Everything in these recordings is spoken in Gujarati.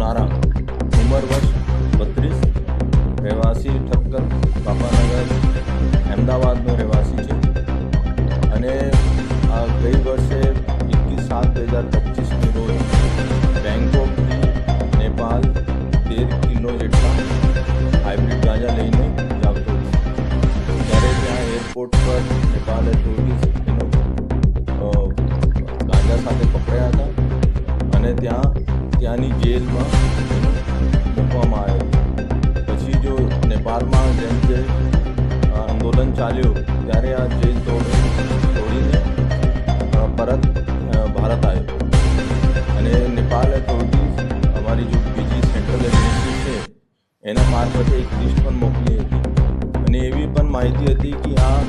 સોનારા, ઉંમર વર્ષ 32, રહેવાસી ઠક્કર બાપાનગર, અમદાવાદનો રહેવાસી છે અને આ ગઈ વર્ષે 21/7/2025ની રોજ બેંકોકથી નેપાળ 13 કિલો જેટલા હાઇબ્રિડ ગાંજા લઈને જાવતો હતો. ત્યારે ત્યાં એરપોર્ટ પર નેપાળ ઓથોરિટીઝ એનો ગાંજા સાથે પકડ્યા હતા અને ત્યાંની જેલમાં એનો મૂકવામાં આવ્યો. પછી જો નેપાળમાં જેમ જે આંદોલન ચાલ્યું ત્યારે આ જેલ તોડીને પરત ભારત આવ્યો અને નેપાળ ઓથોરિટીઝ અમારી જો બીજી સેન્ટ્રલ એજન્સી છે એના મારફતે એક લિસ્ટ પણ મોકલી હતી અને એવી પણ માહિતી હતી કે આ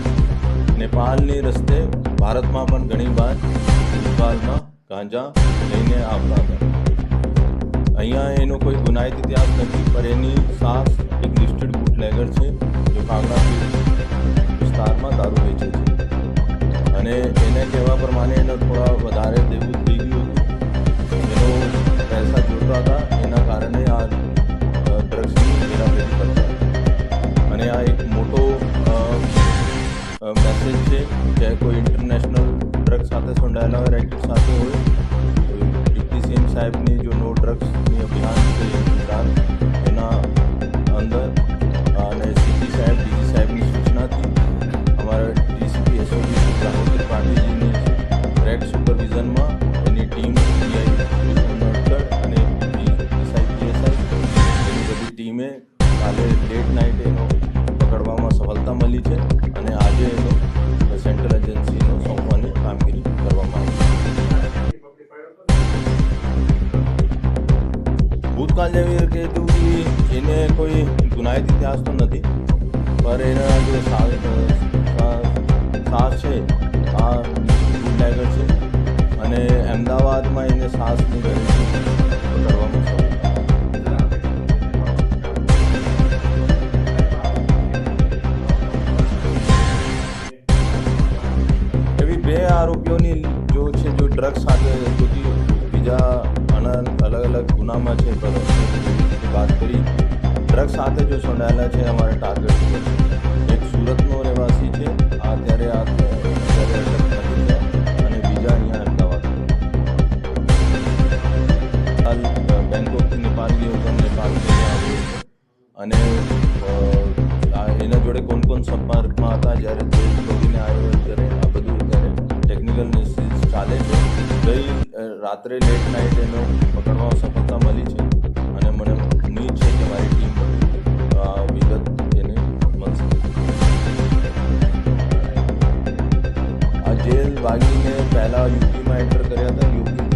નેપાળની રસ્તે ભારતમાં પણ ઘણીવાર ભૂતકાળમાં ગાંજા લઈને આવતા હતા. અહીંયા એનો કોઈ ગુનાહિત ઇતિહાસ નથી, પણ એની સાસ એક લિસ્ટેડ બુટલેગર છે જો કાંગડા વિસ્તારમાં દારૂ વેચે છે અને એને કહેવા પ્રમાણે એને થોડા વધારે દેવું થઈ ગયું હતું. એનો પૈસા જોતા હતા, એના કારણે આ ડ્રગ્સની હેરાફેરી કરતા હતા અને આ એક મોટો મેસેજ છે કે કોઈ ઇન્ટરનેશનલ ડ્રગ્સ સાથે સંકળાયેલા હોય, રેકેટ સાથે હોય, ડિપ્ટી સીએમ સાહેબની જો નો ડ્રગ્સની અભિયાન છે ગુજરાત એના અંદર અને સીપી સાહેબ ડીજી સાહેબની સૂચનાથી અમારા ડીસીપી એસઓજી રાહુલ ત્રિપાઠીજીની ડાયરેક્ટ સુપરવિઝનમાં એની ટીમ અને પીએસઆઈ એની બધી ટીમે કાલે લેટ નાઇટ એનો પકડવામાં સફળતા મળી છે અને આજે એનો સેન્ટ્રલ એજન્સીનો સોંપવાની કામગીરી કરવામાં આવી. ભૂતકાળ જેવી કીધું કે એને કોઈ ગુનાહિત ઇતિહાસ તો નથી, પર એના જો સાસ છે આ બુટલેગર છે અને અમદાવાદમાં એને સાસની ગેરંટી પકડવામાં એવી 2 આરોપીઓની જો છે જો ડ્રગ્સ સાથે બીજા અલગ અલગ ગુનામાં છે, પર વાત કરી ડ્રગ્સ સાથે જો સંકળાયેલા છે અમારા ટાર્ગેટ પર. એક સુરતનો રહેવાસી છે અત્યારે અટક નથી છે અને બીજા અહીંયા અમદાવાદ બેંકોકથી નેપાળ ગયો હતો, નેપાળથી આવ્યો અને એના જોડે કોણ સંપર્કમાં હતા જ્યારે દેશ છોડીને આવ્યો ત્યારે આ બધું અત્યારે ટેકનિકલ એનાલિસિસ ચાલે છે. ગઈ રાત્રે લેટ નાઇટ એનો પકડવા સફળતા મળી છે અને મને ઉમ્મીદ છે કે મારી ટીમ વિગત એને મળશે. આ જેલ ભાગીને પહેલાં યુપીમાં એન્ટર કર્યા હતા. યુપી